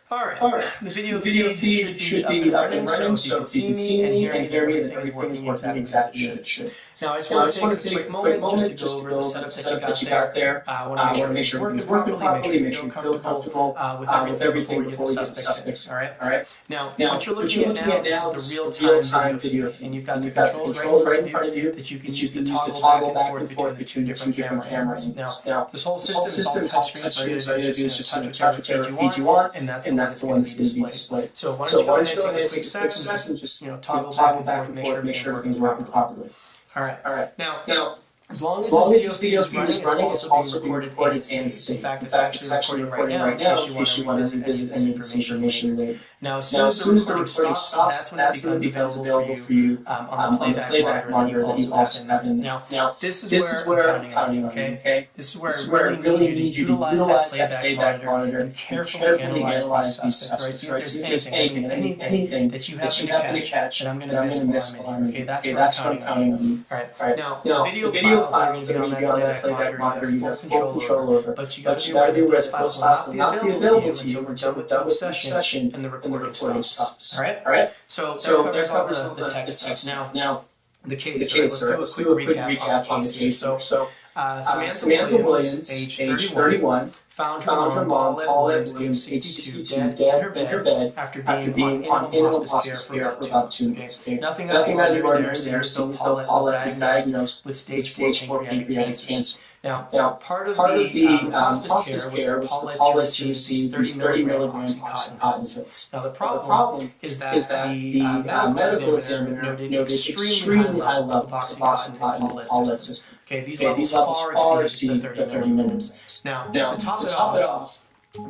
Alright, the video feed should be up and running, so if you can see me and hear me, then everything is working exactly as it should. Now, I just want to take a quick moment just to go over the setup that you got there. I want to make sure everything's working properly, make sure you feel comfortable with everything before we get the suspects in. Alright? Now, what you're looking at now, this is the real-time video feed, and you've got the controls right in front of you that you can use to toggle back and forth between the two different camera angles. Now, this whole system is all touchscreen, so all you gotta do is just touch whichever feed you want, and that's the one that's going to be displayed. So why don't you go ahead and take a quick second and just toggle back and forth, make sure everything's working properly. Alright. Now, as long as this video feed is running, it's also being recorded and saved. In fact, it's actually recording right now in case you want to revisit any of this information later. Now, as soon as the recording stops, that's when it becomes available for you on the playback monitor that you also have in there. Now, this is where I'm counting on you, okay? This is where I really need you to utilize that playback monitor and carefully analyze these suspects, right? See if there's anything that you happen to catch that I'm going to miss while I'm in here, okay? That's where I'm counting on you. Alright, now, the video files that are going to be on that playback monitor, you have full control over, but you got to be aware that those files will not be available to you until we're done with the session and the recording stops. Alright? So that covers all the text. Now, the case. Let's do a quick recap on the case. So Samantha Williams, age 31, found her mom, Paulette Williams, age 62, dead in her bed after being on in-home hospice care for about 2 months. Nothing out of the ordinary there, so Paulette was diagnosed with stage 4 pancreatic cancer. Now, part of the hospice care was for Paulette to receive these 30 milligram oxycontin pills. Now, the problem is that the medical examiner noted extremely high levels of oxycontin in Paulette's system. Okay, these levels far exceed the 30 milligrams. Now, to top it off,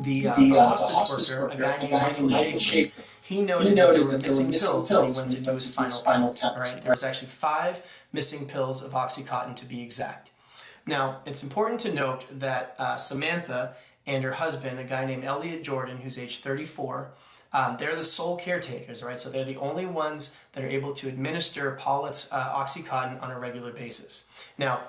the hospice worker, a guy named Michael Schaefer, he noted that there were missing pills when he went to do his final count. Right? There was actually 5 missing pills of oxycontin to be exact. Now, it's important to note that Samantha and her husband, a guy named Elliot Jordan, who's age 34, they're the sole caretakers, right? So they're the only ones that are able to administer Paulette's oxycontin on a regular basis. Now,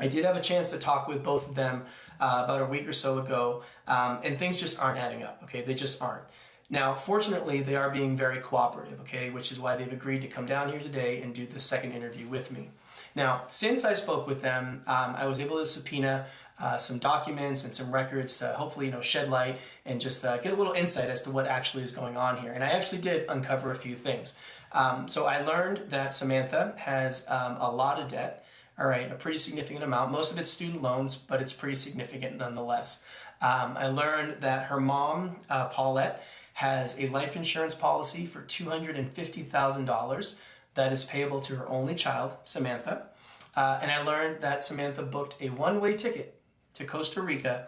I did have a chance to talk with both of them about a week or so ago, and things just aren't adding up, okay? They just aren't. Now, fortunately, they are being very cooperative, okay? Which is why they've agreed to come down here today and do the second interview with me. Now, since I spoke with them, I was able to subpoena some documents and some records to hopefully, shed light and just get a little insight as to what actually is going on here. And I actually did uncover a few things. So I learned that Samantha has a lot of debt, all right, a pretty significant amount. Most of it's student loans, but it's pretty significant nonetheless. I learned that her mom, Paulette, has a life insurance policy for $250,000 that is payable to her only child, Samantha. And I learned that Samantha booked a one-way ticket to Costa Rica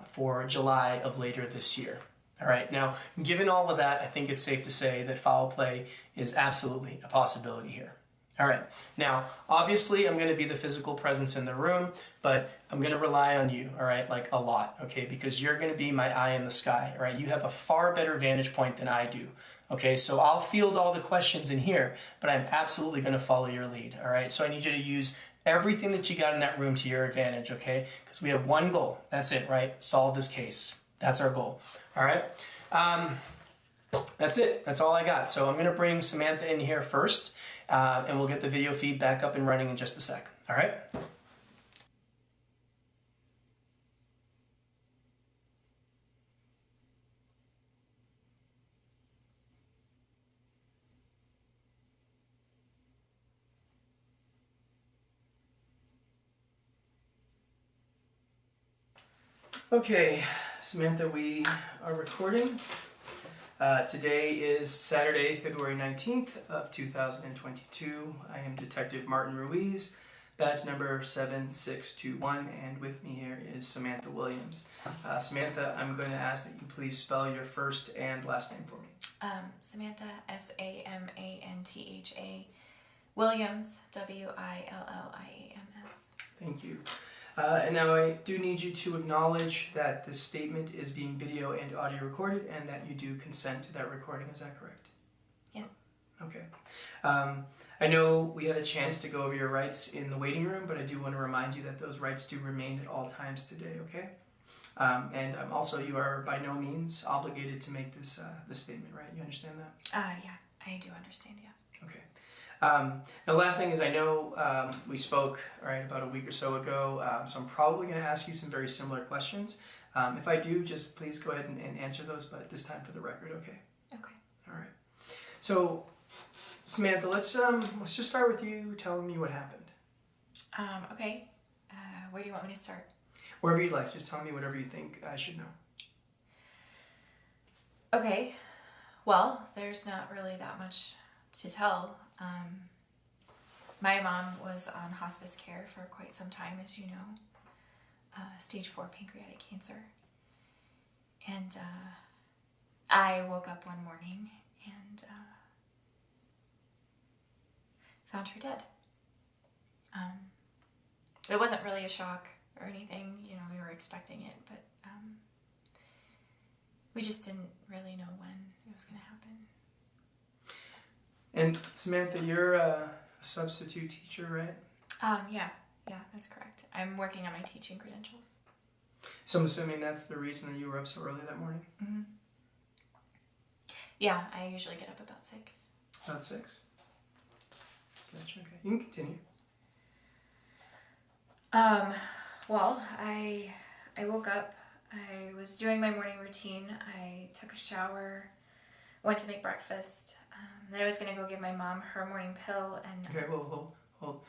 for July of later this year. All right, now, given all of that, I think it's safe to say that foul play is absolutely a possibility here. All right, now, obviously, I'm going to be the physical presence in the room, but I'm going to rely on you, all right, like a lot, okay, because you're going to be my eye in the sky, all right? You have a far better vantage point than I do, okay? So I'll field all the questions in here, but I'm absolutely going to follow your lead, all right? So I need you to use everything that you got in that room to your advantage, okay? Because we have one goal. That's it, right? Solve this case. That's our goal, all right? That's it. That's all I got. So I'm going to bring Samantha in here first, and we'll get the video feed back up and running in just a sec. All right? Okay, Samantha, we are recording. Today is Saturday, February 19th of 2022. I am Detective Martin Ruiz, badge number 7621, and with me here is Samantha Williams. Samantha, I'm going to ask that you please spell your first and last name for me. Samantha, Samantha, Williams, Williams. Thank you. And now I do need you to acknowledge that this statement is being video and audio recorded and that you do consent to that recording. Is that correct? Yes. Okay. I know we had a chance to go over your rights in the waiting room, but I do want to remind you that those rights do remain at all times today, okay? And also, you are by no means obligated to make this statement, right? You understand that? Yeah, I do understand, yeah. Okay. The last thing is I know we spoke about a week or so ago, so I'm probably going to ask you some very similar questions. If I do, just please go ahead and answer those, but this time for the record, okay? Okay. All right. So, Samantha, let's just start with you telling me what happened. Okay. Where do you want me to start? Wherever you'd like. Just tell me whatever you think I should know. Okay. Well, there's not really that much to tell. My mom was on hospice care for quite some time, as you know, stage 4 pancreatic cancer. And I woke up one morning and found her dead. It wasn't really a shock or anything, you know, we were expecting it, but we just didn't really know when it was going to happen. And Samantha, you're a substitute teacher, right? Yeah, that's correct. I'm working on my teaching credentials. So I'm assuming that's the reason that you were up so early that morning? Mm-hmm. Yeah, I usually get up about 6. About 6? Gotcha, okay. You can continue. Well, I woke up, I was doing my morning routine, I took a shower, went to make breakfast, then I was going to go give my mom her morning pill, and... Okay, hold.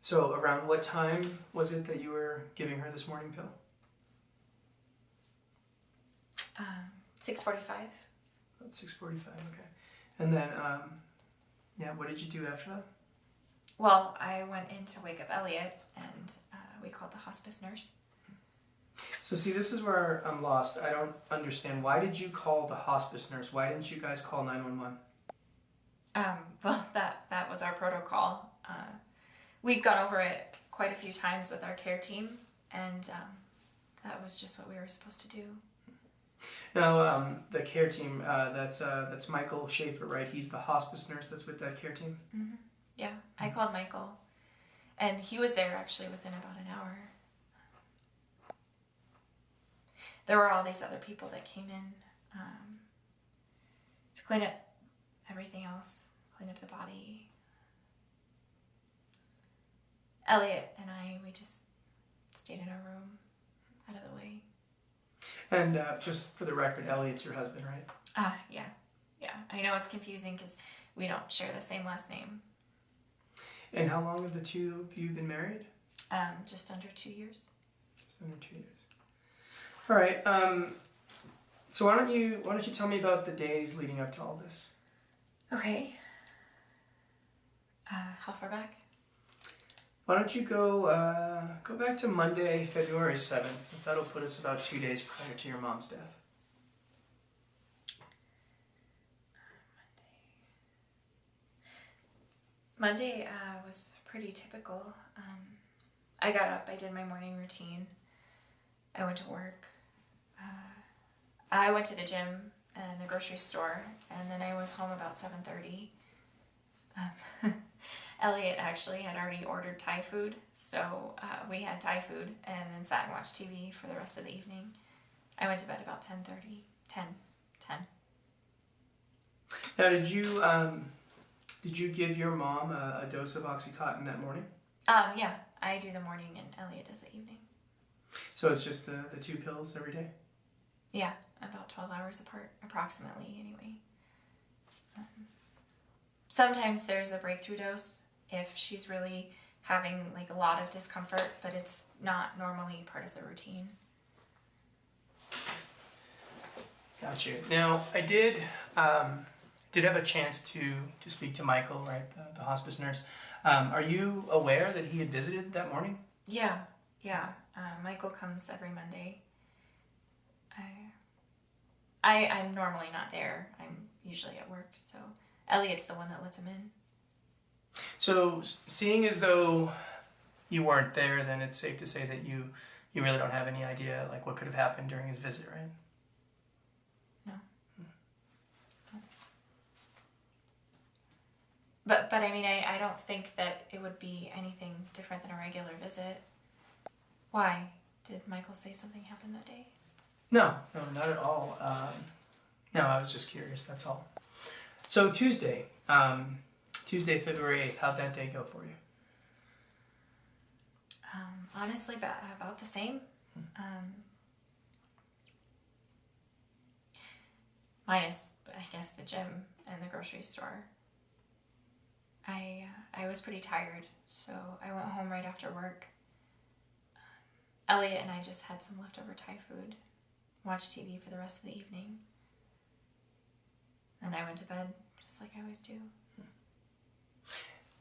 So around what time was it that you were giving her this morning pill? 6:45. About 6:45, okay. And then, what did you do after that? Well, I went in to wake up Elliot, and we called the hospice nurse. So see, this is where I'm lost. I don't understand. Why did you call the hospice nurse? Why didn't you guys call 911? Well, that was our protocol. We'd gone over it quite a few times with our care team, and that was just what we were supposed to do. Now, the care team, that's Michael Schaefer, right? He's the hospice nurse that's with that care team? Mm-hmm. Yeah, I called Michael, and he was there actually within about an hour. There were all these other people that came in to clean up everything else, clean up the body. Elliot and I, we just stayed in our room, out of the way. And just for the record, Elliot's your husband, right? Yeah. I know it's confusing because we don't share the same last name. And how long have the two of you been married? Just under 2 years. Just under 2 years. All right. So why don't you tell me about the days leading up to all this? Okay. How far back? Why don't you go back to Monday, February 7th, since that'll put us about 2 days prior to your mom's death. Monday was pretty typical. I got up, I did my morning routine, I went to work, I went to the gym and the grocery store, and then I was home about 7:30. Elliot actually had already ordered Thai food, so we had Thai food and then sat and watched TV for the rest of the evening. I went to bed about 10:30, 10. Now, did you give your mom a dose of Oxycontin that morning? Yeah, I do the morning and Elliot does the evening. So it's just the 2 pills every day? Yeah, about 12 hours apart, approximately, anyway. Sometimes there's a breakthrough dose if she's really having like a lot of discomfort, but it's not normally part of the routine. Got you. Now, I did have a chance to speak to Michael, right, the hospice nurse. Are you aware that he had visited that morning? Yeah. Michael comes every Monday. I'm normally not there. I'm usually at work, so Elliot's the one that lets him in. So, seeing as though you weren't there, then it's safe to say that you really don't have any idea like what could have happened during his visit, right? No. But I mean, I don't think that it would be anything different than a regular visit. Why? Did Michael say something happened that day? No, not at all. No, I was just curious, that's all. So Tuesday, Tuesday, February 8th, how'd that day go for you? Honestly, about the same. Minus, I guess, the gym and the grocery store. I was pretty tired, so I went home right after work. Elliot and I just had some leftover Thai food, watched TV for the rest of the evening, and I went to bed just like I always do.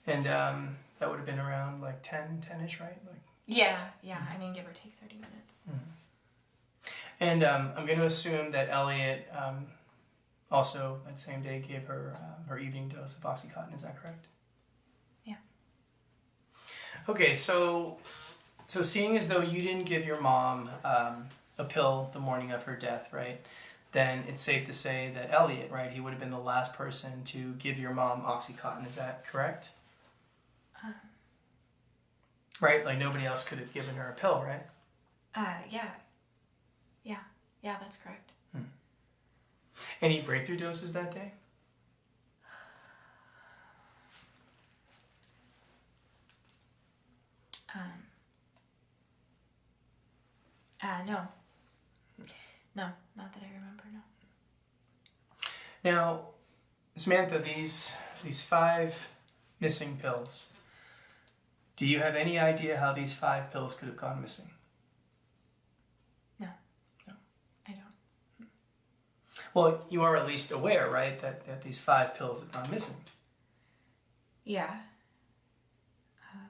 And that would have been around like 10-ish, right? Yeah, I mean, give or take 30 minutes. And I'm going to assume that Elliot also that same day gave her her evening dose of Oxycontin. Is that correct? Yeah. Okay, so seeing as though you didn't give your mom a pill the morning of her death, right? Then it's safe to say that Elliot, right? He would have been the last person to give your mom Oxycontin. Is that correct? Right? Like nobody else could have given her a pill, right? Yeah, that's correct. Any breakthrough doses that day? No, not that I remember, no. Now, Samantha, these 5 missing pills, do you have any idea how these 5 pills could have gone missing? No, I don't. Well, you are at least aware, right, that these 5 pills have gone missing. Yeah.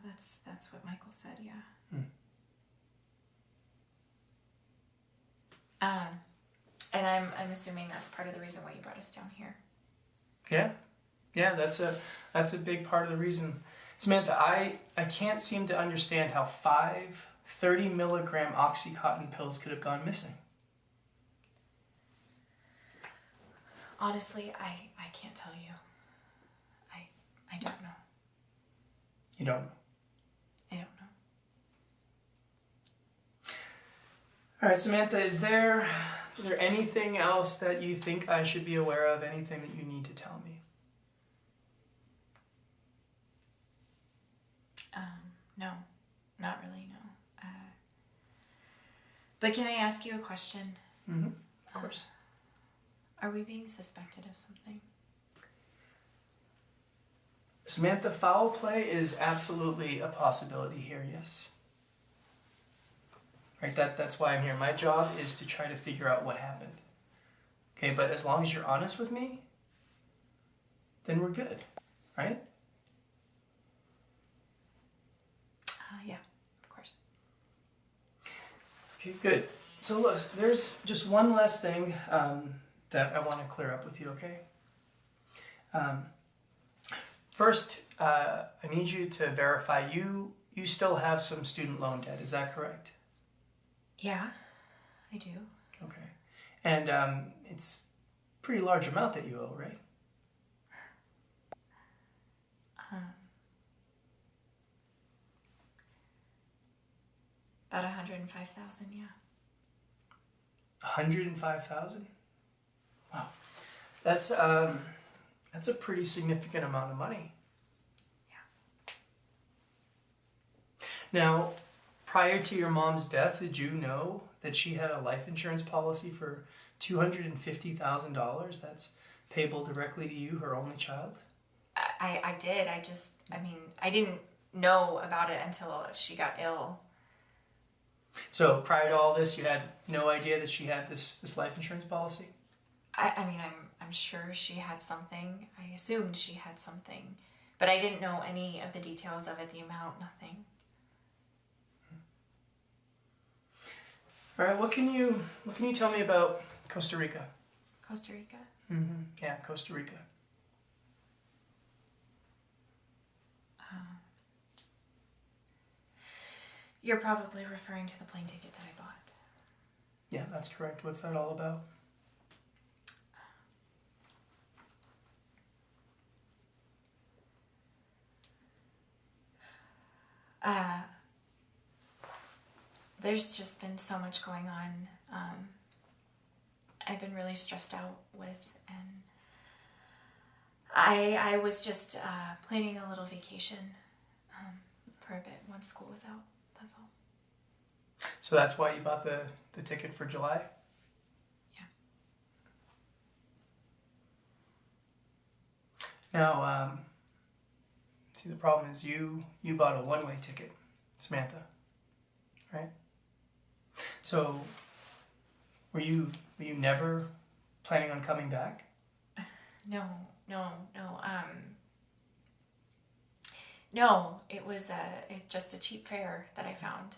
That's what Michael said, yeah. And I'm assuming that's part of the reason why you brought us down here. Yeah, that's a big part of the reason. Samantha, I can't seem to understand how 5 30-milligram Oxycontin pills could have gone missing. Honestly, I can't tell you. I don't know. You don't know? I don't know. All right, Samantha, is there anything else that you think I should be aware of? Anything that you need to tell me? No, not really, no. But can I ask you a question? Mm-hmm, of course. Are we being suspected of something? Samantha, foul play is absolutely a possibility here, yes. Right, that's why I'm here. My job is to try to figure out what happened. Okay, but as long as you're honest with me, then we're good, right? Yeah, of course. Okay, good. So look, there's just one last thing that I want to clear up with you, okay? First, I need you to verify you still have some student loan debt. Is that correct? Yeah, I do. Okay. And it's a pretty large amount that you owe, right? About 105,000, yeah. 105,000? Wow. That's a pretty significant amount of money. Yeah. Now, prior to your mom's death, did you know that she had a life insurance policy for $250,000 that's payable directly to you, her only child? I did. I didn't know about it until she got ill. So prior to all this, you had no idea that she had this life insurance policy? I mean, I'm sure she had something. I assumed she had something. But I didn't know any of the details of it, the amount, nothing. All right, what can you tell me about Costa Rica? Costa Rica? Mm-hmm. Yeah, Costa Rica. You're probably referring to the plane ticket that I bought. Yeah, that's correct. What's that all about? There's just been so much going on. I've been really stressed out with, and I was just planning a little vacation for a bit once school was out. That's all. So that's why you bought the ticket for July? Yeah. Now, see, the problem is you bought a one-way ticket, Samantha, right? So were you never planning on coming back? No. No, it was just a cheap fare that I found.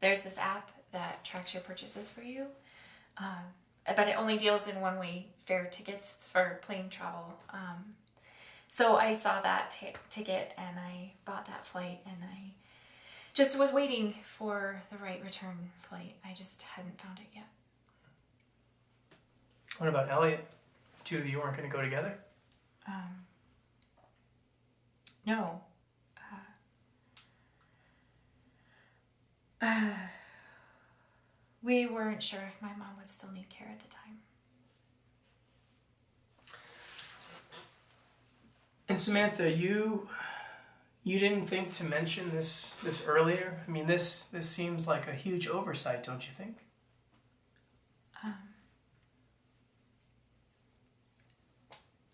There's this app that tracks your purchases for you, but it only deals in one-way fare tickets. It's for plane travel. So I saw that ticket and I bought that flight, and I just was waiting for the right return flight. I just hadn't found it yet. What about Elliot? Two of you weren't going to go together? No. We weren't sure if my mom would still need care at the time. And Samantha, you didn't think to mention this earlier? I mean, this seems like a huge oversight, don't you think?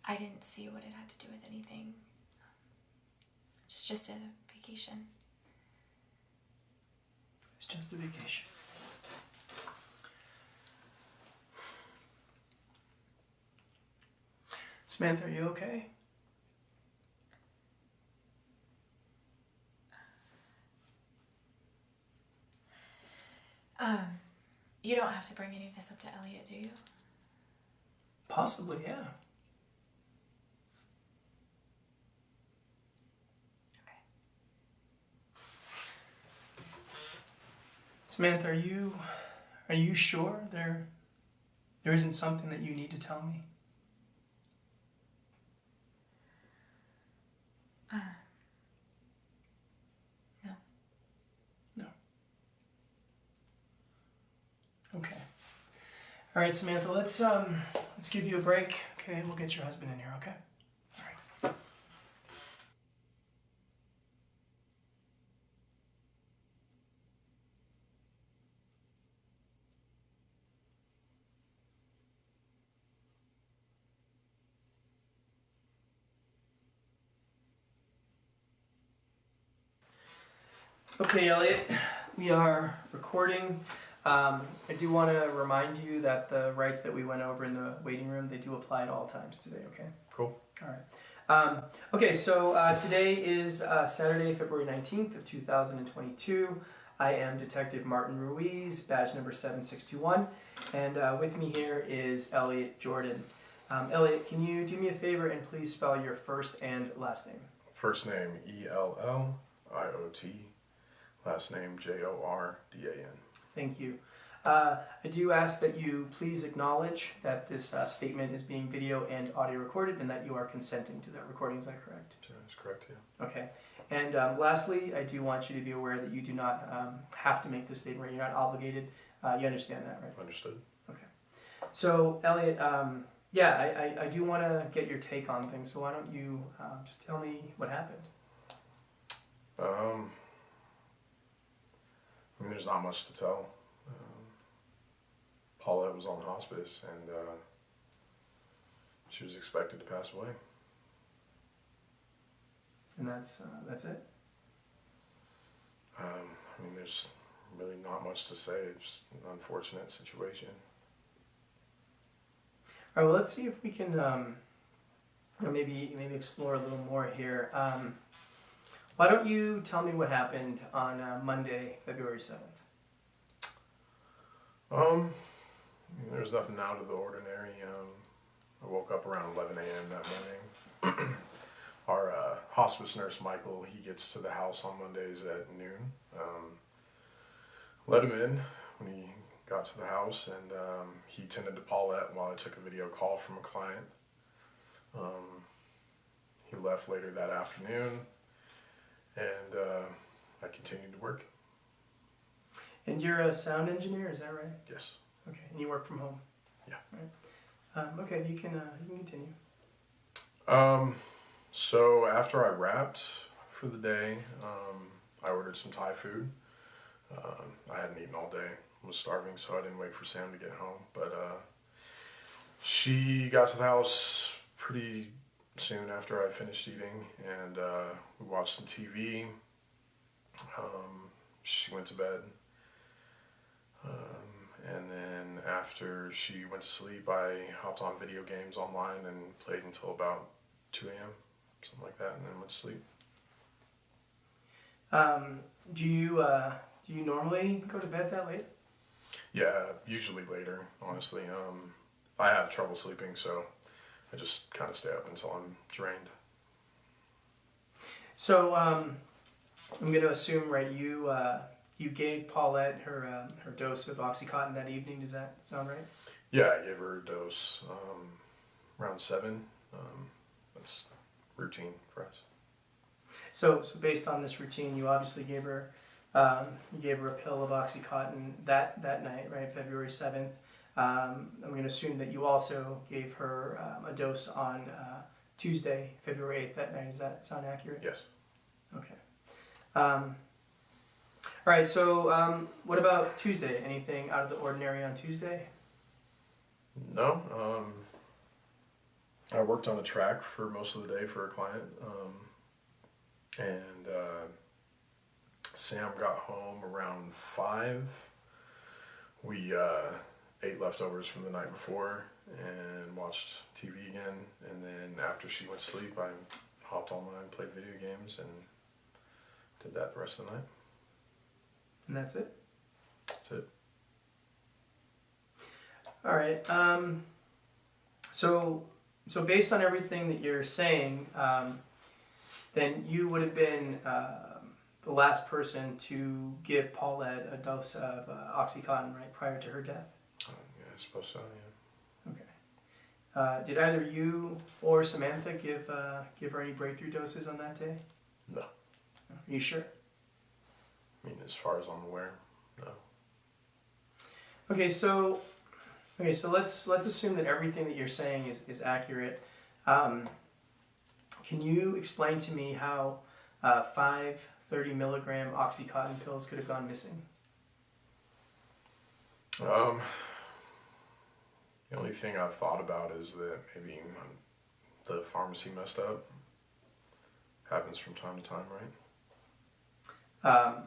I didn't see what it had to do with anything. It's just a vacation. It's just a vacation. Samantha, are you okay? You don't have to bring any of this up to Elliot, do you? Possibly, yeah. Okay. Samantha, are you sure there isn't something that you need to tell me? No. No. Okay. All right, Samantha, let's give you a break, okay? And we'll get your husband in here, okay? All right. Okay, Elliot, we are recording. I do want to remind you that the rights that we went over in the waiting room, they do apply at all times today, okay? Cool. All right. Okay, so today is Saturday, February 19th of 2022. I am Detective Martin Ruiz, badge number 7621, and with me here is Elliot Jordan. Elliot, can you do me a favor and please spell your first and last name? First name E-L-L-I-O-T. Last name J-O-R-D-A-N. Thank you. I do ask that you please acknowledge that this statement is being video and audio recorded and that you are consenting to that recording. Is that correct? That's correct, yeah. Okay. And lastly, I do want you to be aware that you do not have to make this statement. You're not obligated. You understand that, right? Understood. Okay. So, Elliot, yeah, I do want to get your take on things. So why don't you just tell me what happened? I mean, there's not much to tell. Paulette was on hospice, and she was expected to pass away. And that's it? I mean, there's really not much to say. It's just an unfortunate situation. All right, well, let's see if we can maybe explore a little more here. Why don't you tell me what happened on Monday, February 7th? I mean, there was nothing out of the ordinary. I woke up around 11 a.m. that morning. Our hospice nurse, Michael, he gets to the house on Mondays at noon. Let him in when he got to the house, and he tended to Paulette while I took a video call from a client. He left later that afternoon, and I continued to work. And you're a sound engineer, is that right? Yes. Okay, and you work from home? Yeah. Right. Okay, you can continue. So after I wrapped for the day, I ordered some Thai food. I hadn't eaten all day. I was starving, so I didn't wait for Sam to get home. But she got to the house pretty soon after I finished eating, and we watched some TV. She went to bed. And then after she went to sleep, I hopped on video games online and played until about 2 a.m., something like that, and then went to sleep. Do you normally go to bed that late? Yeah, usually later, honestly. I have trouble sleeping, so I just kind of stay up until I'm drained. So I'm going to assume, right, you gave Paulette her dose of OxyContin that evening. Does that sound right? Yeah, I gave her a dose around 7. That's routine for us. So based on this routine, you obviously gave her a pill of OxyContin that night, right, February 7th. I'm going to assume that you also gave her a dose on Tuesday, February 8th that night. Does that sound accurate? Yes. Okay. All right, so what about Tuesday? Anything out of the ordinary on Tuesday? No. I worked on a track for most of the day for a client. And Sam got home around 5. We ate leftovers from the night before and watched TV again. And then after she went to sleep, I hopped online, played video games, and did that the rest of the night. And that's it? That's it. All right. So based on everything that you're saying, then you would have been the last person to give Paulette a dose of OxyContin, right, prior to her death? Yeah, I suppose so, yeah. Okay. Did either you or Samantha give her any breakthrough doses on that day? No. Are you sure? I mean, as far as I'm aware, no. Okay, so let's assume that everything that you're saying is accurate. Can you explain to me how 5 30-milligram OxyContin pills could have gone missing? The only thing I've thought about is that maybe the pharmacy messed up. Happens from time to time, right?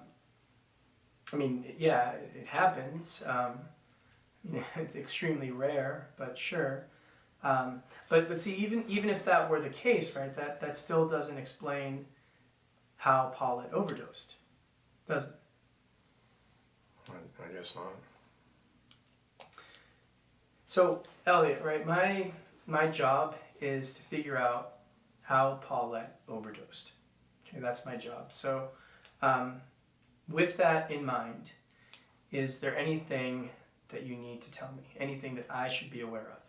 I mean, yeah, it happens. It's extremely rare, but sure. But see, even if that were the case, right, that still doesn't explain how Paulette overdosed, does it? I guess not. So, Elliot, right, my job is to figure out how Paulette overdosed. Okay, that's my job. So, with that in mind, is there anything that you need to tell me? Anything that I should be aware of?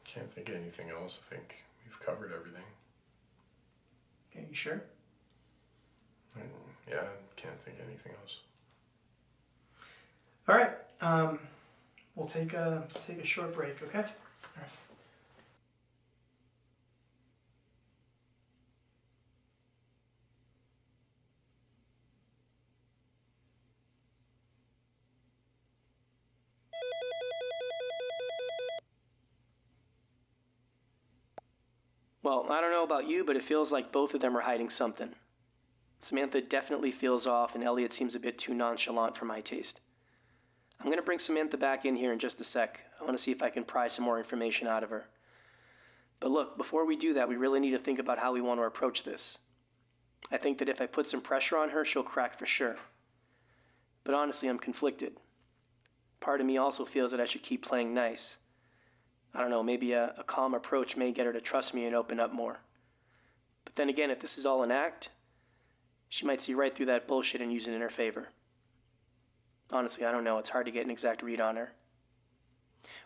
Can't think of anything else. I think we've covered everything. Okay, you sure? Yeah, I can't think of anything else. All right. We'll take a short break, okay? All right. Well, I don't know about you, but it feels like both of them are hiding something. Samantha definitely feels off, and Elliot seems a bit too nonchalant for my taste. I'm going to bring Samantha back in here in just a sec. I want to see if I can pry some more information out of her. But look, before we do that, we really need to think about how we want to approach this. I think that if I put some pressure on her, she'll crack for sure. But honestly, I'm conflicted. Part of me also feels that I should keep playing nice. I don't know, maybe a calm approach may get her to trust me and open up more. But then again, if this is all an act, she might see right through that bullshit and use it in her favor. Honestly, I don't know. It's hard to get an exact read on her.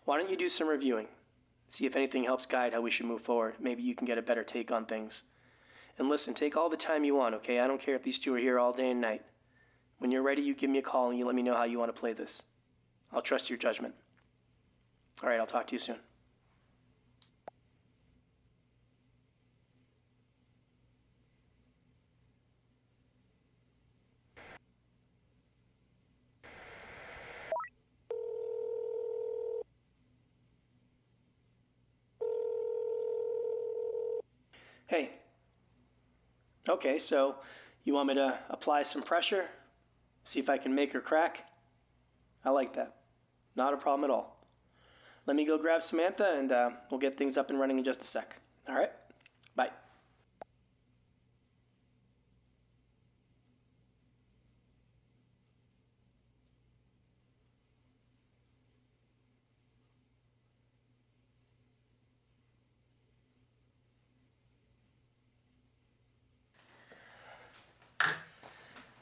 Why don't you do some reviewing? See if anything helps guide how we should move forward. Maybe you can get a better take on things. And listen, take all the time you want, okay? I don't care if these two are here all day and night. When you're ready, you give me a call and you let me know how you want to play this. I'll trust your judgment. All right, I'll talk to you soon. Hey. Okay, so you want me to apply some pressure? See if I can make her crack? I like that. Not a problem at all. Let me go grab Samantha and we'll get things up and running in just a sec. All right? Bye.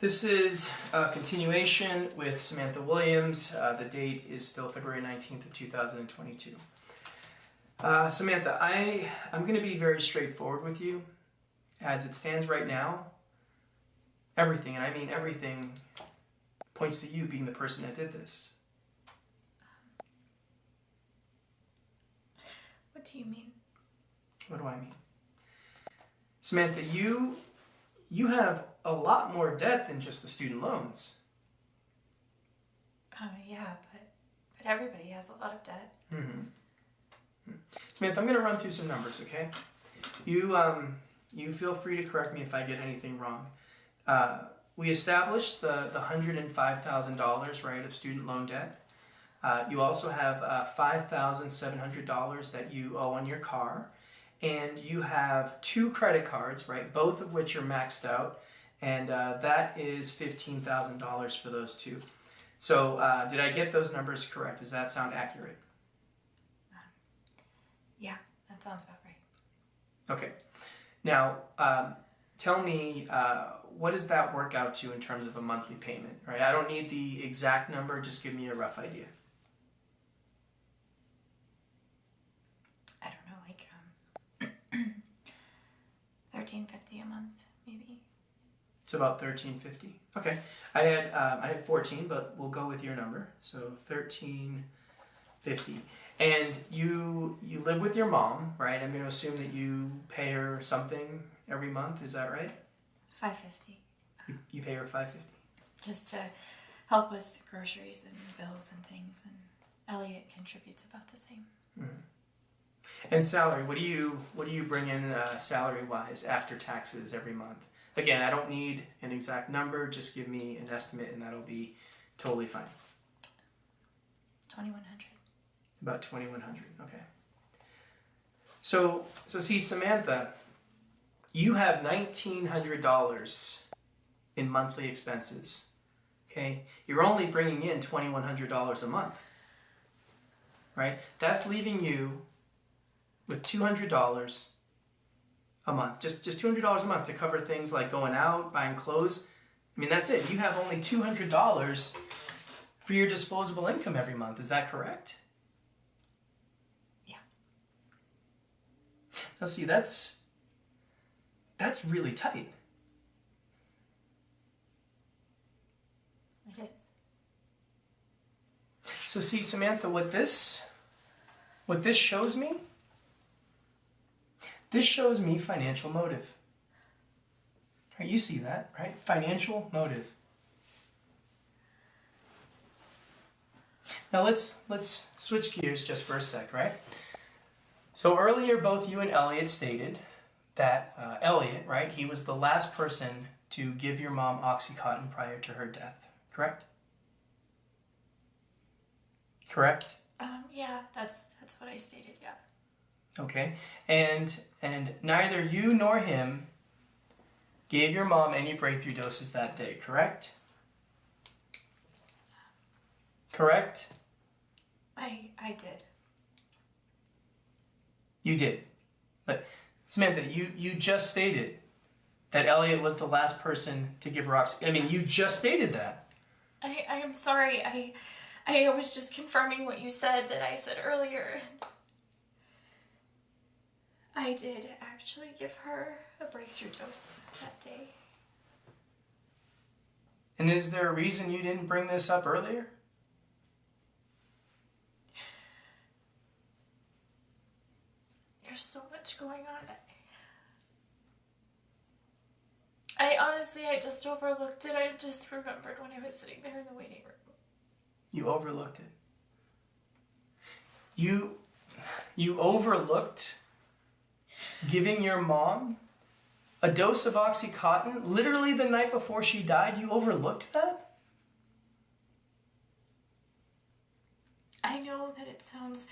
This is a continuation with Samantha Williams. The date is still February 19th of 2022. Samantha, I'm going to be very straightforward with you. As it stands right now, everything, and I mean everything, points to you being the person that did this. What do you mean? What do I mean? Samantha, you have a lot more debt than just the student loans. Yeah, but everybody has a lot of debt. Samantha, I'm going to run through some numbers, okay? You feel free to correct me if I get anything wrong. We established the $105,000, right, of student loan debt. You also have $5,700 that you owe on your car. And you have 2 credit cards, right, both of which are maxed out. And that is $15,000 for those 2. So did I get those numbers correct? Does that sound accurate? Yeah, that sounds about right. Okay. Now, tell me, what does that work out to in terms of a monthly payment? Right? I don't need the exact number. Just give me a rough idea. I don't know, like $13.50 a month, maybe. It's about $13.50. Okay. I had 14, but we'll go with your number. So $13.50. And you live with your mom, right? I'm going to assume that you pay her something every month. Is that right? $5.50. You pay her $5.50. Just to help with groceries and bills and things, and Elliot contributes about the same. And salary, what do you bring in salary wise after taxes every month? Again, I don't need an exact number. Just give me an estimate, and that'll be totally fine. $2,100. About $2,100. Okay. So see, Samantha, you have $1,900 in monthly expenses. Okay, you're only bringing in $2,100 a month. Right? That's leaving you with $200 a month. Just $200 a month to cover things like going out, buying clothes. I mean, that's it. You have only $200 for your disposable income every month. Is that correct? Yeah. Now see, that's really tight. It is. So see, Samantha, what this shows me, this shows me financial motive. Right, you see that, right? Financial motive. Now let's switch gears just for a sec, right? So earlier, both you and Elliot stated that Elliot, right, he was the last person to give your mom Oxycontin prior to her death, correct? Correct? Yeah, that's what I stated, yeah. Okay, and neither you nor him gave your mom any breakthrough doses that day, correct? Correct? I did. You did. But Samantha, you just stated that Elliot was the last person to give her I mean, you just stated that. I am sorry. I was just confirming what you said that I said earlier. I did actually give her a breakthrough dose that day. And is there a reason you didn't bring this up earlier? There's so much going on. I just overlooked it. I just remembered when I was sitting there in the waiting room. You overlooked it. You overlooked giving your mom a dose of Oxycontin literally the night before she died. You overlooked that? I know that it sounds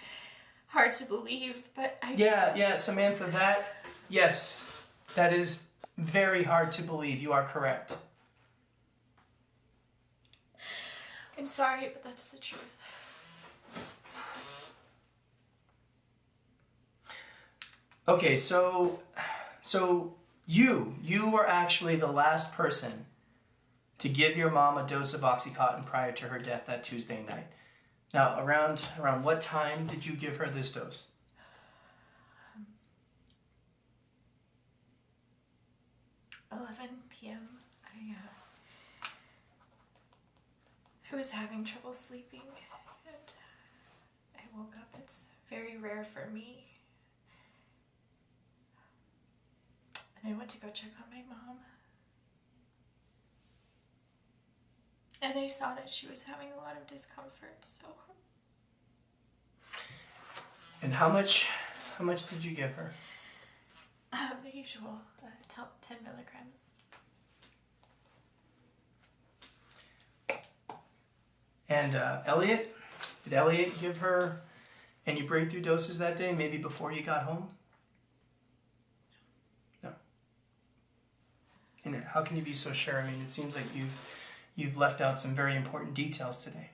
hard to believe, but Yeah, Samantha, yes, that is very hard to believe. You are correct. I'm sorry, but that's the truth. Okay, so you were actually the last person to give your mom a dose of Oxycontin prior to her death that Tuesday night. Now, around what time did you give her this dose? 11 p.m. I was having trouble sleeping, and I woke up. It's very rare for me. And I went to go check on my mom. And I saw that she was having a lot of discomfort, so... And how much did you give her? The usual, 10 milligrams. And Elliot? Did Elliot give her any breakthrough doses that day, maybe before you got home? No. And how can you be so sure? I mean, it seems like you've left out some very important details today.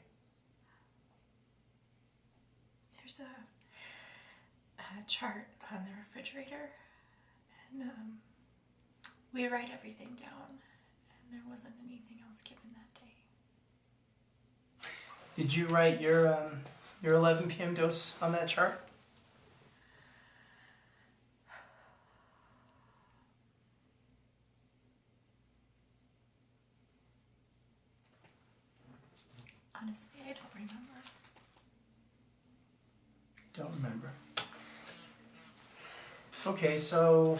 There's a chart on the refrigerator, and we write everything down, and there wasn't anything else given that day. Did you write your 11 p.m. dose on that chart? Honestly, I don't remember. Don't remember. Okay, so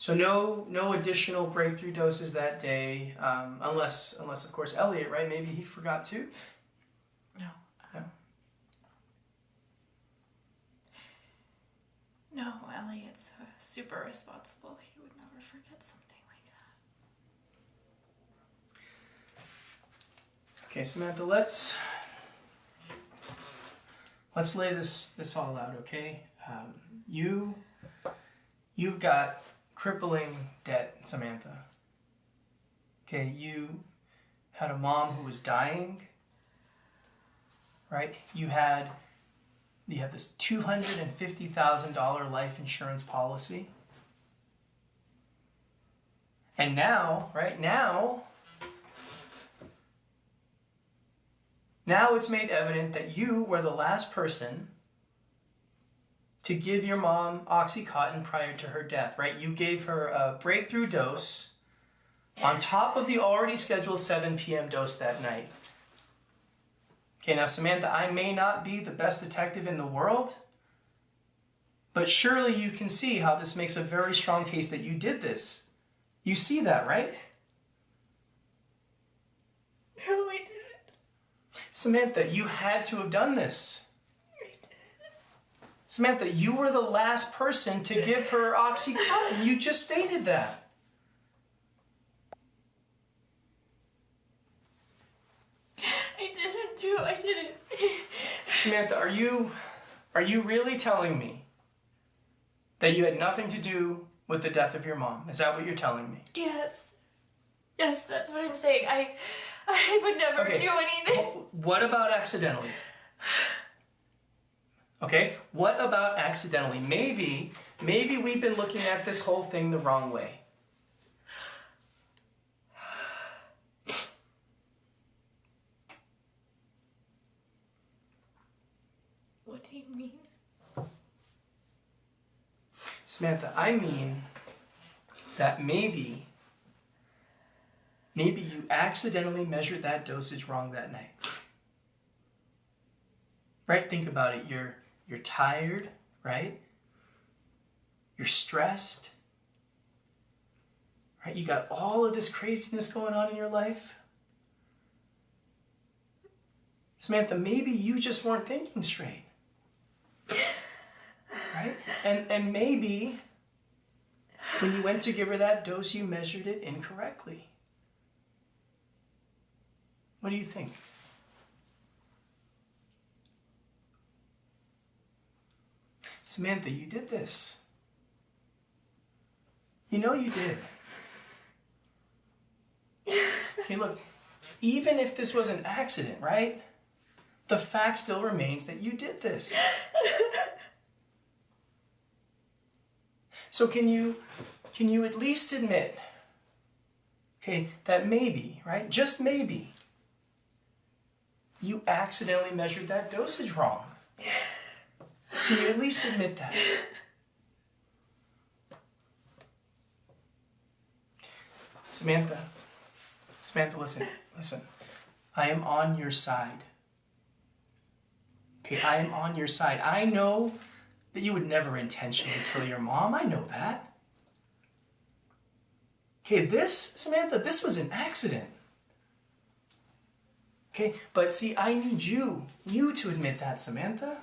no additional breakthrough doses that day, unless of course Elliot, right? Maybe he forgot too. No. No. No, Elliot's super responsible. He would never forget something like that. Okay, Samantha, let's lay this all out, okay? You've got crippling debt, Samantha. Okay, you had a mom who was dying, right? You have this $250,000 life insurance policy. And now, right now it's made evident that you were the last person to give your mom Oxycontin prior to her death, right? You gave her a breakthrough dose on top of the already scheduled 7 p.m. dose that night. Okay, now Samantha, I may not be the best detective in the world, but surely you can see how this makes a very strong case that you did this. You see that, right? No, I didn't. Samantha, you had to have done this. Samantha, you were the last person to give her Oxycontin. You just stated that. I didn't. Samantha, are you really telling me that you had nothing to do with the death of your mom? Is that what you're telling me? Yes. Yes, that's what I'm saying. I would never do anything. What about accidentally? Okay, what about accidentally? Maybe we've been looking at this whole thing the wrong way. What do you mean? Samantha, I mean that maybe you accidentally measured that dosage wrong that night. Right? Think about it. You're tired, right? You're stressed. Right? You got all of this craziness going on in your life. Samantha, maybe you just weren't thinking straight. Right? And maybe when you went to give her that dose, you measured it incorrectly. What do you think? Samantha, you did this. You know you did. Okay, look, even if this was an accident, right? The fact still remains that you did this. So can you at least admit, okay, that maybe, right, just maybe, you accidentally measured that dosage wrong? Can you at least admit that? Samantha, listen. I am on your side. Okay, I am on your side. I know that you would never intentionally kill your mom. I know that. Okay, Samantha, this was an accident. Okay, but see, I need you to admit that, Samantha.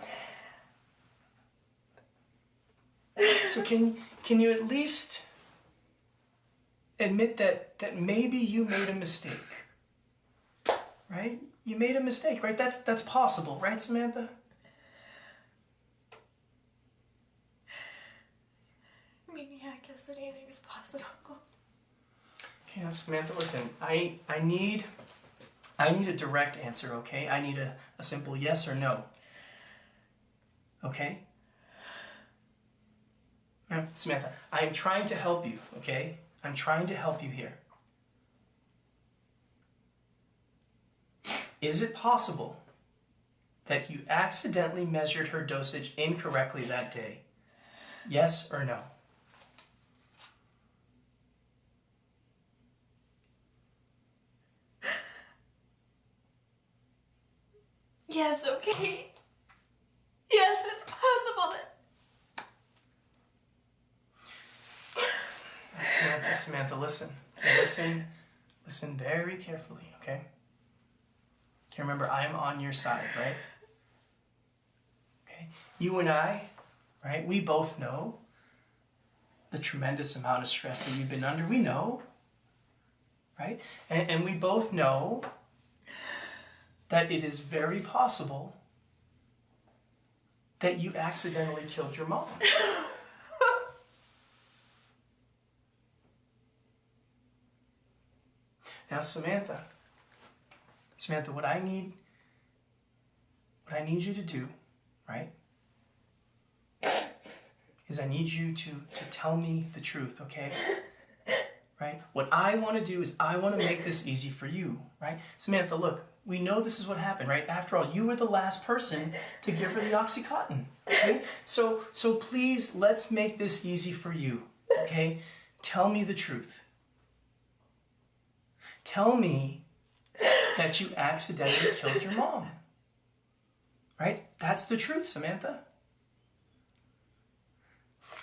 So can you at least admit that maybe you made a mistake? Right? You made a mistake, right? That's possible, right, Samantha? I mean, yeah, I guess that anything is possible. Okay, now, Samantha, listen. I need a direct answer, okay? I need a simple yes or no. Okay? Now, Samantha, I'm trying to help you, okay? I'm trying to help you here. Is it possible that you accidentally measured her dosage incorrectly that day? Yes or no? Yes, okay. Yes, it's possible that... Samantha, listen. Okay, listen very carefully, okay? Okay, remember, I am on your side, right? Okay, you and I, right, we both know the tremendous amount of stress that you've been under. We know, right? And we both know that it is very possible that you accidentally killed your mom. Now, Samantha, what I need you to do, right, is I need you to tell me the truth, okay? Right? What I want to do is I want to make this easy for you, right? Samantha, look, we know this is what happened, right? After all, you were the last person to give her the Oxycontin, okay? So please, let's make this easy for you, okay? Tell me the truth. Tell me that you accidentally killed your mom. Right? That's the truth, Samantha.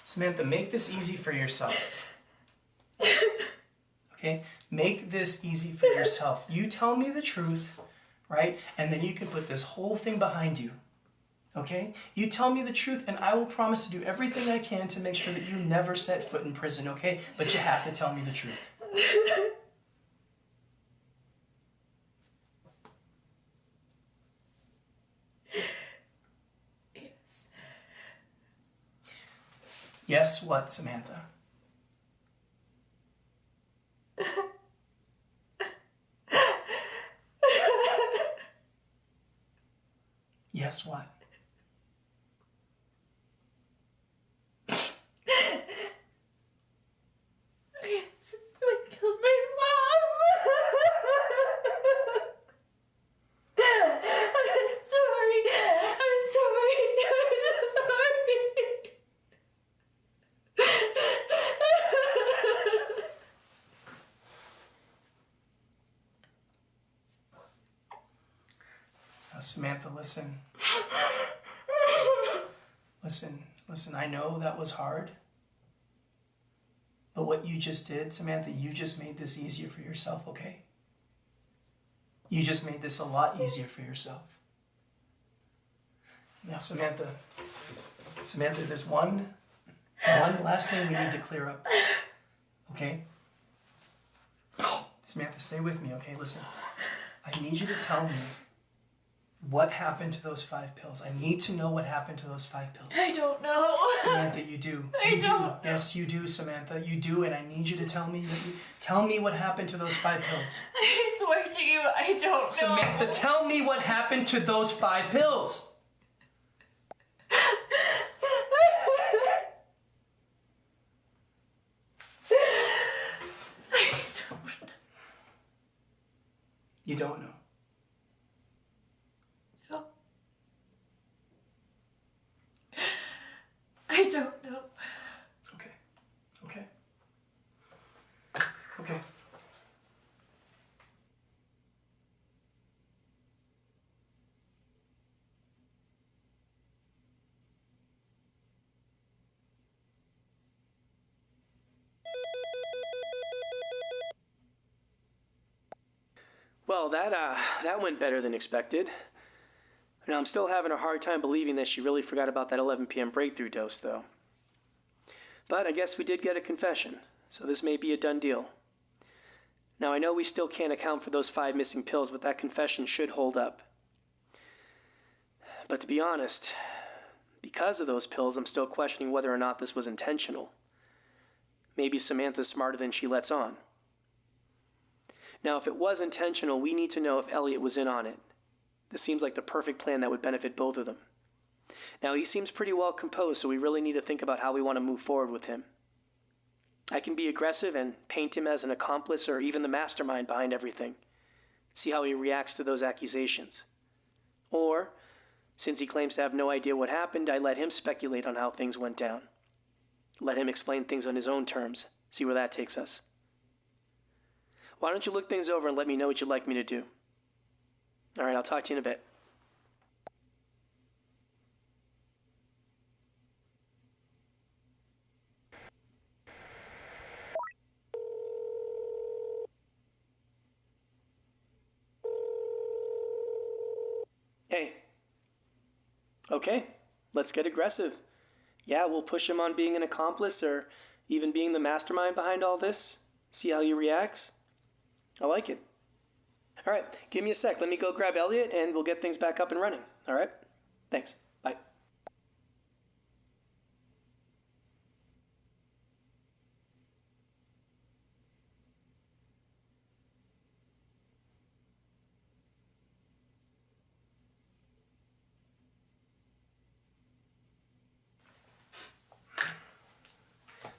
Samantha, make this easy for yourself. Okay? Make this easy for yourself. You tell me the truth, right? And then you can put this whole thing behind you. Okay? You tell me the truth, and I will promise to do everything I can to make sure that you never set foot in prison, okay? But you have to tell me the truth. Yes, what, Samantha? Yes, what? I killed my mom. I'm sorry. I'm sorry. I'm sorry. Samantha, listen. Listen, I know that was hard. But what you just did, Samantha, you just made this easier for yourself, okay? You just made this a lot easier for yourself. Now, Samantha, there's one last thing we need to clear up, okay? Samantha, stay with me, okay? Listen, I need you to tell me what happened to those 5 pills. I need to know what happened to those 5 pills. I don't know. Samantha, you do. I don't. Yes, you do, Samantha. You do, and I need you to tell me what happened to those 5 pills. I swear to you, I don't know. Samantha, tell me what happened to those 5 pills. You don't know. No. I don't know. Okay. Well, that went better than expected. Now, I'm still having a hard time believing that she really forgot about that 11 p.m. breakthrough dose, though. But I guess we did get a confession, so this may be a done deal. Now, I know we still can't account for those 5 missing pills, but that confession should hold up. But to be honest, because of those pills, I'm still questioning whether or not this was intentional. Maybe Samantha's smarter than she lets on. Now, if it was intentional, we need to know if Elliot was in on it. This seems like the perfect plan that would benefit both of them. Now, he seems pretty well composed, so we really need to think about how we want to move forward with him. I can be aggressive and paint him as an accomplice or even the mastermind behind everything. See how he reacts to those accusations. Or, since he claims to have no idea what happened, I let him speculate on how things went down. Let him explain things on his own terms. See where that takes us. Why don't you look things over and let me know what you'd like me to do? All right, I'll talk to you in a bit. Hey. Okay, let's get aggressive. Yeah, we'll push him on being an accomplice or even being the mastermind behind all this. See how he reacts. I like it. All right, give me a sec. Let me go grab Elliot, and we'll get things back up and running. All right? Thanks. Bye.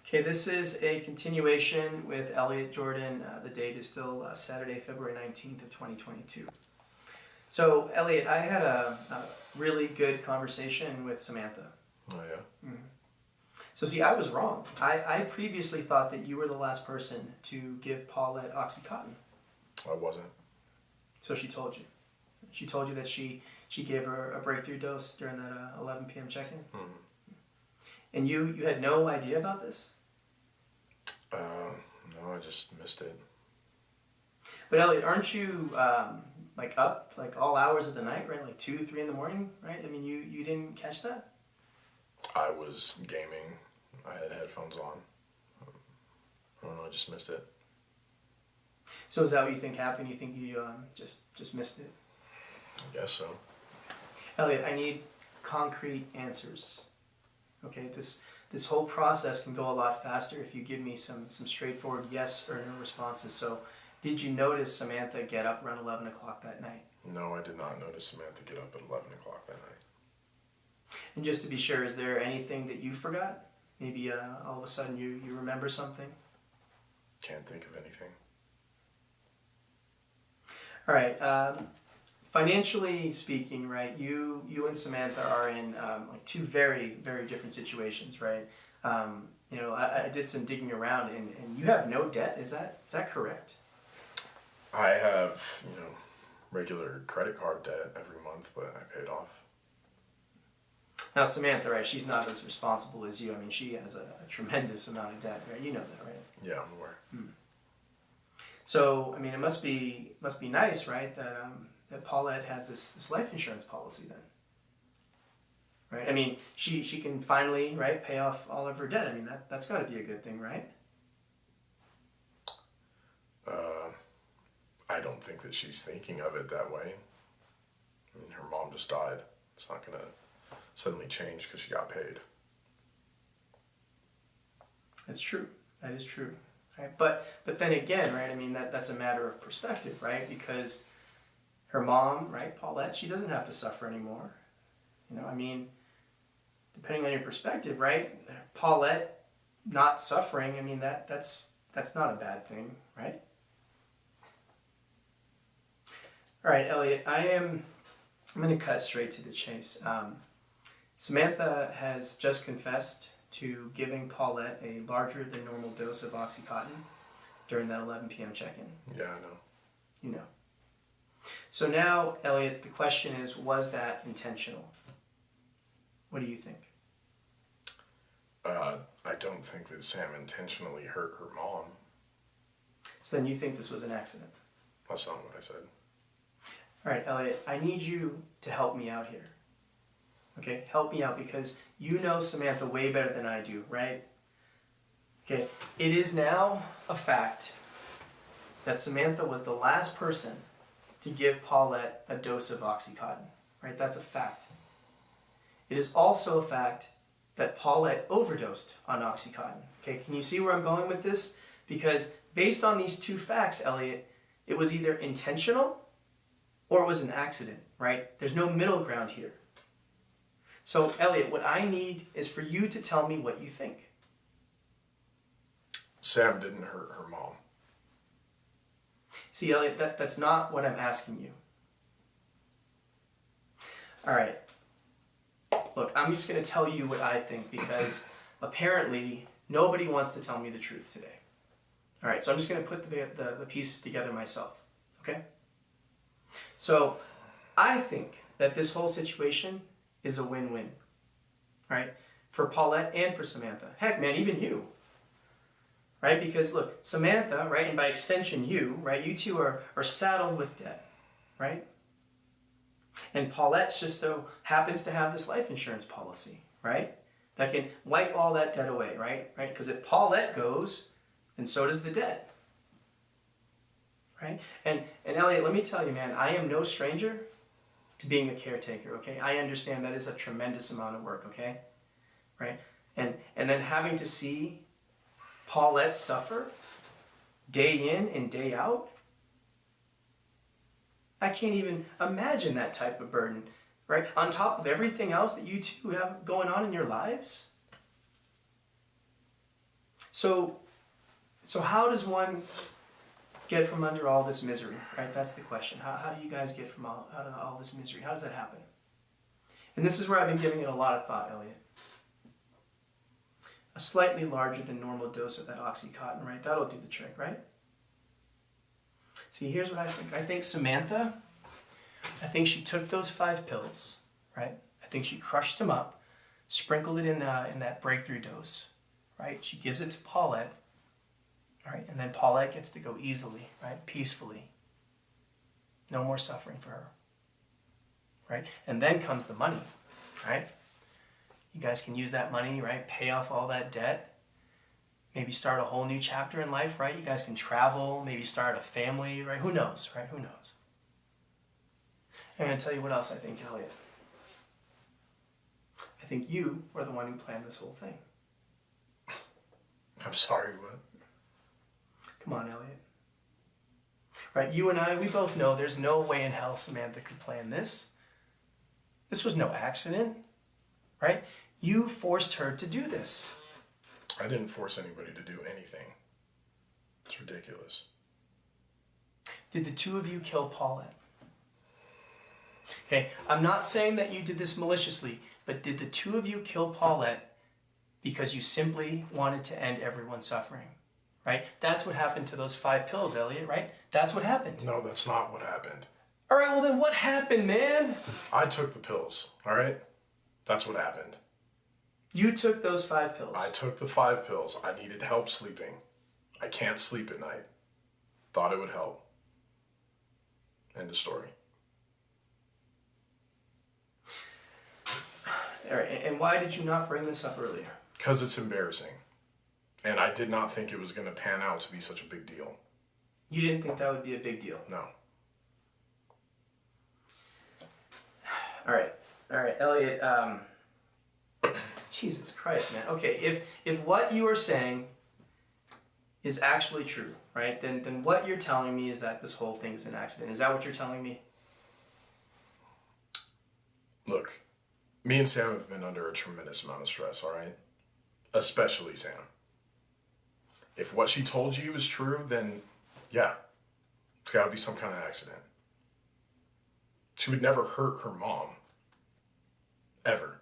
Okay, this is a continuation with Elliot Jordan. The date is still Saturday, February 19th of 2022. So, Elliot, I had a really good conversation with Samantha. Oh, yeah? Mm-hmm. So, see, I was wrong. I previously thought that you were the last person to give Paulette Oxycontin. I wasn't. So she told you. She told you that she gave her a breakthrough dose during that 11 p.m. check-in? Mm-hmm. And you had no idea about this? No, I just missed it. But Elliot, aren't you up like all hours of the night, right? Like 2, 3 in the morning, right? I mean, you didn't catch that? I was gaming. I had headphones on. I don't know, I just missed it. So is that what you think happened? You think you just missed it? I guess so. Elliot, I need concrete answers. Okay, this whole process can go a lot faster if you give me some straightforward yes or no responses. So, did you notice Samantha get up around 11 o'clock that night? No, I did not notice Samantha get up at 11 o'clock that night. And just to be sure, is there anything that you forgot? Maybe all of a sudden you remember something? Can't think of anything. All right. Financially speaking, right, you and Samantha are in like 2 very, very different situations, right? I did some digging around, and you have no debt. Is that correct? I have, regular credit card debt every month, but I paid off. Now, Samantha, right, she's not as responsible as you. I mean, she has a tremendous amount of debt, right? You know that, right? Yeah, I'm aware. So, I mean, it must be nice, right, that Paulette had this life insurance policy then. Right? I mean, she can finally, right, pay off all of her debt. I mean, that's got to be a good thing, right? I don't think that she's thinking of it that way. I mean, her mom just died. It's not going to suddenly change because she got paid. That's true. That is true. Right? But then again, right, I mean, that's a matter of perspective, right? Because her mom, right, Paulette, she doesn't have to suffer anymore. You know, I mean, depending on your perspective, right, Paulette not suffering, I mean, that's not a bad thing, right? All right, Elliot, I'm going to cut straight to the chase. Samantha has just confessed to giving Paulette a larger than normal dose of Oxycontin during that 11 p.m. check-in. Yeah, I know. You know. So now, Elliot, the question is, was that intentional? What do you think? I don't think that Sam intentionally hurt her mom. So then you think this was an accident? That's not what I said. All right, Elliot, I need you to help me out here. Okay, help me out because you know Samantha way better than I do, right? Okay, it is now a fact that Samantha was the last person to give Paulette a dose of Oxycontin, right? That's a fact. It is also a fact that Paulette overdosed on Oxycontin. Okay, can you see where I'm going with this? Because based on these two facts, Elliot, it was either intentional or it was an accident, right? There's no middle ground here. So, Elliot, what I need is for you to tell me what you think. Sam didn't hurt her mom. See, Elliot, that's not what I'm asking you. All right. Look, I'm just going to tell you what I think because apparently nobody wants to tell me the truth today. All right, so I'm just going to put the pieces together myself, okay? So I think that this whole situation is a win-win, right? For Paulette and for Samantha. Heck, man, even you, right? Because look, Samantha, right, and by extension you, right, you two are saddled with debt, right? And Paulette just so happens to have this life insurance policy, right? That can wipe all that debt away, right? Because if Paulette goes, then so does the debt. Right? And Elliot, let me tell you, man, I am no stranger to being a caretaker, okay? I understand that is a tremendous amount of work, okay? Right? And then having to see Paulette suffer day in and day out, I can't even imagine that type of burden, right? On top of everything else that you two have going on in your lives. So how does one get from under all this misery, right? That's the question. How do you guys get from out of all this misery? How does that happen? And this is where I've been giving it a lot of thought, Elliot. A slightly larger than normal dose of that Oxycontin, right? That'll do the trick, right? See, here's what I think. I think Samantha, she took those 5 pills, right? I think she crushed them up, sprinkled it in that breakthrough dose, right? She gives it to Paulette, right? And then Paulette gets to go easily, right? Peacefully. No more suffering for her, right? And then comes the money, right? You guys can use that money, right? Pay off all that debt. Maybe start a whole new chapter in life, right? You guys can travel, maybe start a family, right? Who knows, right? Who knows? I'm going to tell you what else I think, Elliot. I think you were the one who planned this whole thing. I'm sorry, what? Come on, Elliot. Right, you and I, we both know there's no way in hell Samantha could plan this. This was no accident, right? You forced her to do this. I didn't force anybody to do anything. It's ridiculous. Did the two of you kill Paulette? Okay, I'm not saying that you did this maliciously, but did the two of you kill Paulette because you simply wanted to end everyone's suffering? Right? That's what happened to those 5 pills, Elliot, right? That's what happened. No, that's not what happened. All right, well then what happened, man? I took the pills, all right? That's what happened. You took those 5 pills. I took the 5 pills. I needed help sleeping. I can't sleep at night. Thought it would help. End of story. All right, and why did you not bring this up earlier? Because it's embarrassing. And I did not think it was going to pan out to be such a big deal. You didn't think that would be a big deal? No. All right, Elliot, Jesus Christ, man. Okay, if what you are saying is actually true, right, then what you're telling me is that this whole thing is an accident. Is that what you're telling me? Look, me and Sam have been under a tremendous amount of stress, all right? Especially Sam. If what she told you is true, then yeah, it's got to be some kind of accident. She would never hurt her mom. Ever.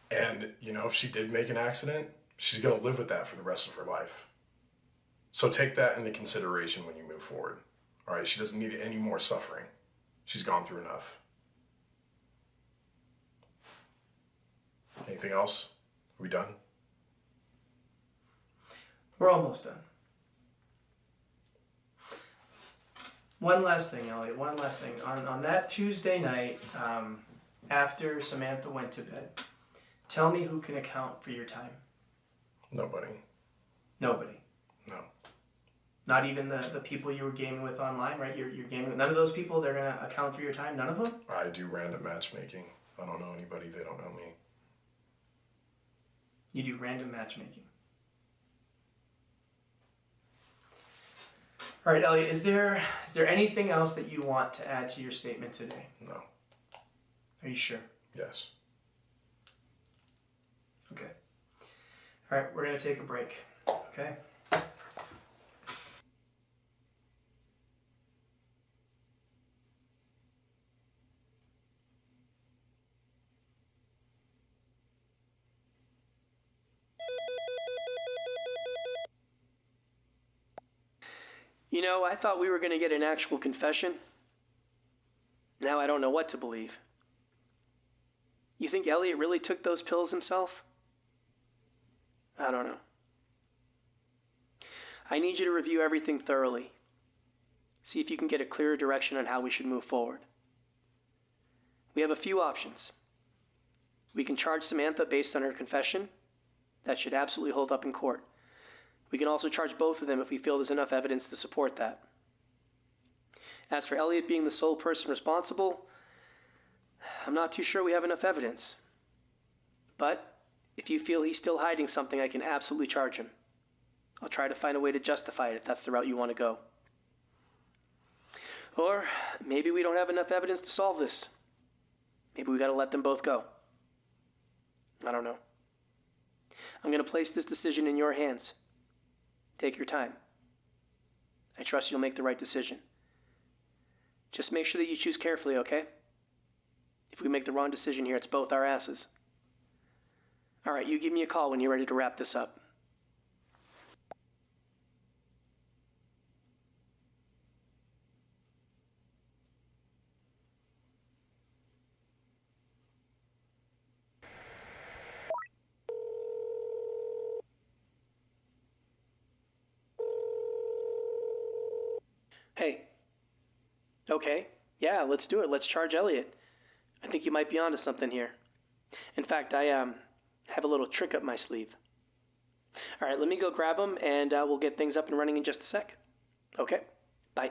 And, you know, if she did make an accident, she's going to live with that for the rest of her life. So take that into consideration when you move forward. All right, she doesn't need any more suffering. She's gone through enough. Anything else? Are we done? We're almost done. One last thing, Elliot, one last thing. On that Tuesday night, after Samantha went to bed, tell me who can account for your time. Nobody. Nobody. No. Not even the people you were gaming with online, right? You're gaming with none of those people, they're going to account for your time? None of them? I do random matchmaking. I don't know anybody, they don't know me. You do random matchmaking. All right, Elliot, is there anything else that you want to add to your statement today? No. Are you sure? Yes. Okay. All right, we're going to take a break, okay? You know, I thought we were going to get an actual confession. Now I don't know what to believe. You think Elliot really took those pills himself? I don't know. I need you to review everything thoroughly. See if you can get a clearer direction on how we should move forward. We have a few options. We can charge Samantha based on her confession. That should absolutely hold up in court. We can also charge both of them if we feel there's enough evidence to support that. As for Elliot being the sole person responsible, I'm not too sure we have enough evidence. But if you feel he's still hiding something, I can absolutely charge him. I'll try to find a way to justify it if that's the route you want to go. Or maybe we don't have enough evidence to solve this. Maybe we got to let them both go. I don't know. I'm going to place this decision in your hands. Take your time. I trust you'll make the right decision. Just make sure that you choose carefully, okay? If we make the wrong decision here, it's both our asses. All right, you give me a call when you're ready to wrap this up. Hey. Okay. Yeah, let's do it. Let's charge Elliot. I think you might be onto something here. In fact, I have a little trick up my sleeve. All right, let me go grab him, and we'll get things up and running in just a sec. Okay? Bye.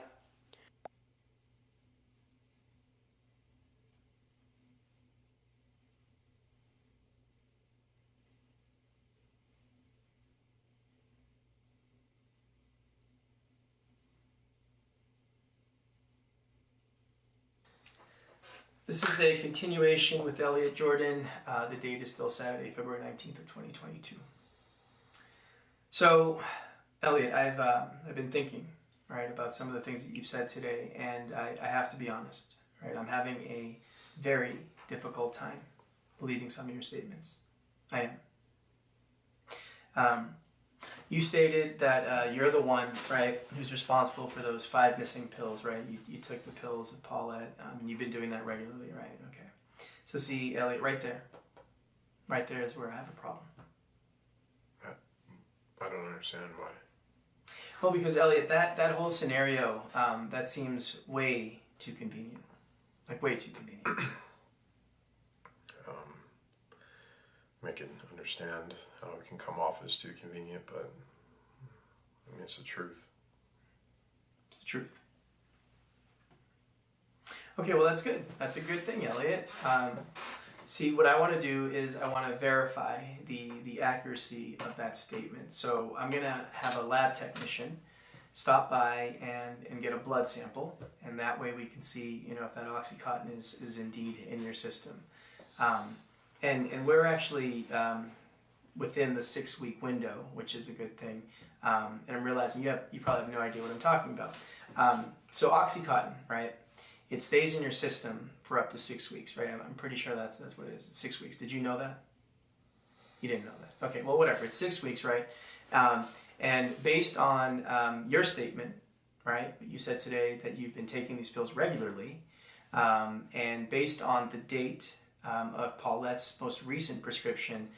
This is a continuation with Elliot Jordan. The date is still Saturday, February 19th of 2022. So, Elliot, I've been thinking, right, about some of the things that you've said today, and I have to be honest, right? I'm having a very difficult time believing some of your statements. I am. you stated that you're the one, right, who's responsible for those 5 missing pills, right? You took the pills at Paulette, and you've been doing that regularly, right? Okay. So see, Elliot, right there is where I have a problem. I don't understand why. Well, because Elliot, that whole scenario, that seems way too convenient. Like, way too convenient. I can understand how it can come off as too convenient, but I mean, it's the truth. It's the truth. Okay, well, that's good. That's a good thing, Elliot. See, what I want to do is I want to verify the accuracy of that statement. So I'm going to have a lab technician stop by and get a blood sample, and that way we can see, you know, if that Oxycontin is indeed in your system. And we're actually within the 6-week window, which is a good thing. And I'm realizing you probably have no idea what I'm talking about. So Oxycontin, right? It stays in your system for up to 6 weeks, right? I'm pretty sure that's what it is. It's 6 weeks. Did you know that? You didn't know that. Okay, well, whatever. It's 6 weeks, right? And based on your statement, right? You said today that you've been taking these pills regularly, and based on the date of Paulette's most recent prescription,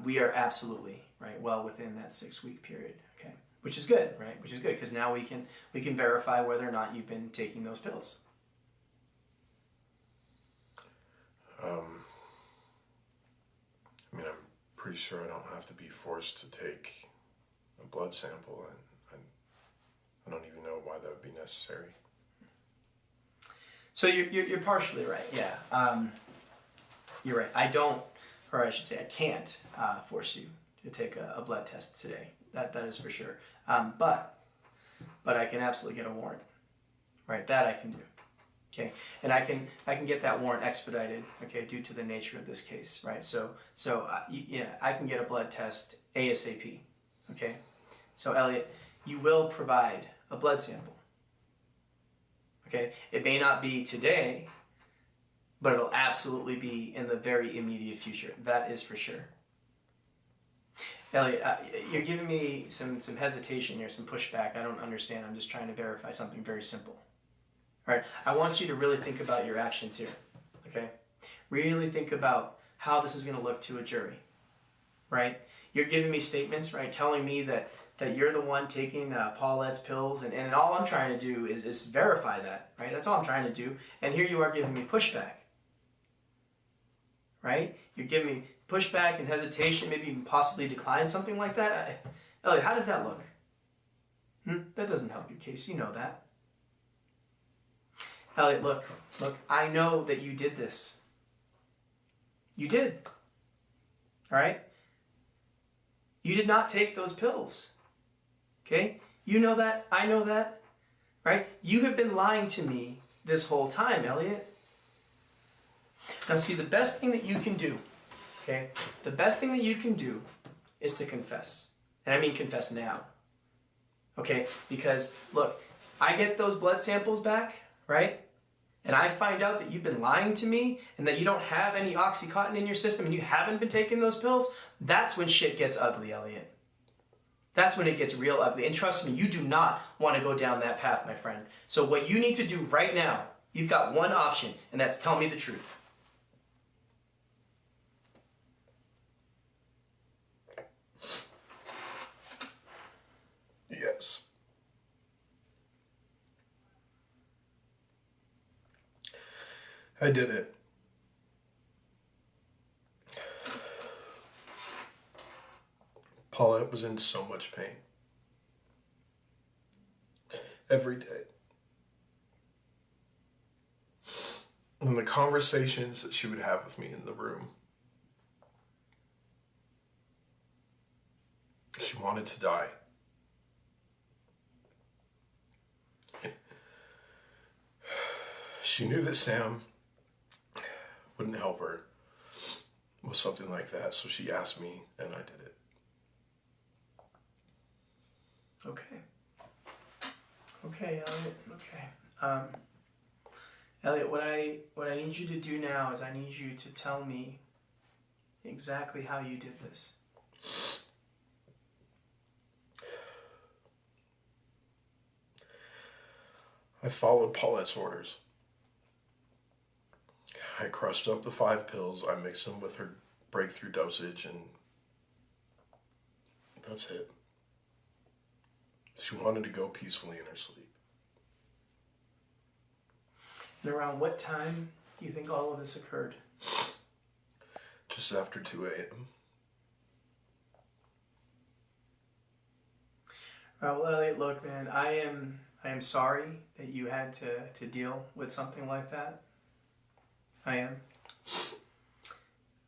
we are absolutely right well within that 6-week period. Okay, which is good, right? Which is good because now we can verify whether or not you've been taking those pills. I mean, I'm pretty sure I don't have to be forced to take a blood sample, and I don't even know why that would be necessary. So you're partially right, yeah. You're right. I don't, or I should say I can't force you to take a blood test today. That is for sure. But I can absolutely get a warrant, right? That I can do. Okay, and I can get that warrant expedited. Okay, due to the nature of this case, right? So yeah, I can get a blood test ASAP. Okay, so Elliot, you will provide a blood sample. Okay, it may not be today, but it'll absolutely be in the very immediate future. That is for sure. Elliot, you're giving me some hesitation here, some pushback. I don't understand. I'm just trying to verify something very simple. All right, I want you to really think about your actions here, okay? Really think about how this is going to look to a jury, right? You're giving me statements, right, telling me that you're the one taking Paulette's pills, and all I'm trying to do is verify that, right? That's all I'm trying to do, and here you are giving me pushback, right? You're giving me pushback and hesitation, maybe even possibly decline, something like that. Elliot, how does that look? That doesn't help your case, you know that. Elliot, look, I know that you did this. You did. All right? You did not take those pills. Okay? You know that. I know that. Right? You have been lying to me this whole time, Elliot. Now, see, the best thing that you can do, okay? The best thing that you can do is to confess. And I mean confess now. Okay? Because, look, I get those blood samples back, right? And I find out that you've been lying to me and that you don't have any Oxycontin in your system and you haven't been taking those pills, that's when shit gets ugly, Elliot. That's when it gets real ugly. And trust me, you do not want to go down that path, my friend. So what you need to do right now, you've got one option, and that's tell me the truth. Yes. I did it. Paulette was in so much pain. Every day. And the conversations that she would have with me in the room. She wanted to die. She knew that Sam wouldn't help her with something like that, so she asked me, and I did it. Okay. Okay, Elliot. Okay. Elliot, what I need you to do now is I need you to tell me exactly how you did this. I followed Paulette's orders. I crushed up the 5 pills, I mixed them with her breakthrough dosage, and that's it. She wanted to go peacefully in her sleep. And around what time do you think all of this occurred? Just after 2 a.m. Well, Elliot, look, man, I am sorry that you had to deal with something like that. I am.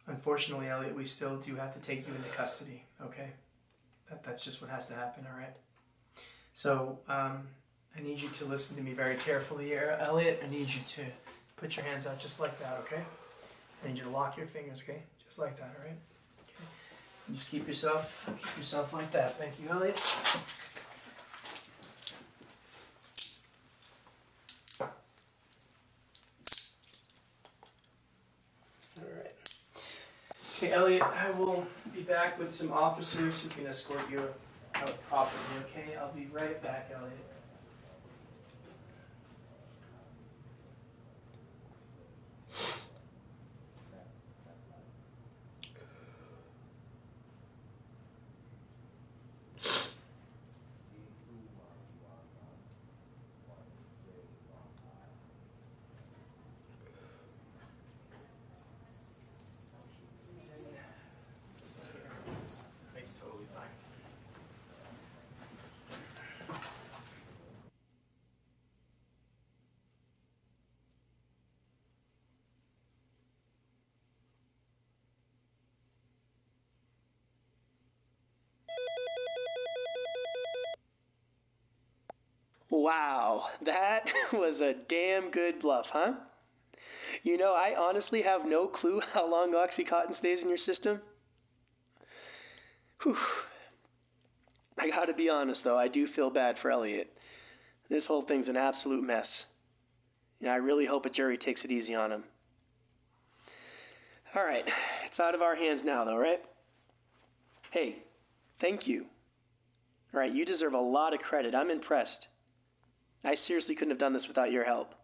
Unfortunately, Elliot, we still do have to take you into custody, okay? That's just what has to happen, all right? So, I need you to listen to me very carefully here. Elliot, I need you to put your hands out just like that, okay? I need you to lock your fingers, okay? Just like that, all right? Okay. And just keep yourself like that. Thank you, Elliot. Alright. Okay, Elliot, I will be back with some officers who can escort you out properly, okay? I'll be right back, Elliot. It's totally fine. Wow, that was a damn good bluff, huh? You know, I honestly have no clue how long OxyContin stays in your system. Whew. I gotta be honest, though, I do feel bad for Elliot. This whole thing's an absolute mess. I really hope a jury takes it easy on him. All right, it's out of our hands now, though, right? Hey, thank you. All right, you deserve a lot of credit. I'm impressed. I seriously couldn't have done this without your help.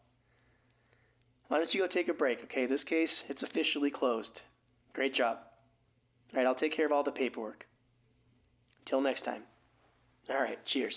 Why don't you go take a break, okay? This case, it's officially closed. Great job. All right, I'll take care of all the paperwork. Till next time. All right, cheers.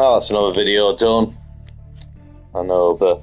Oh, that's another video done. I know the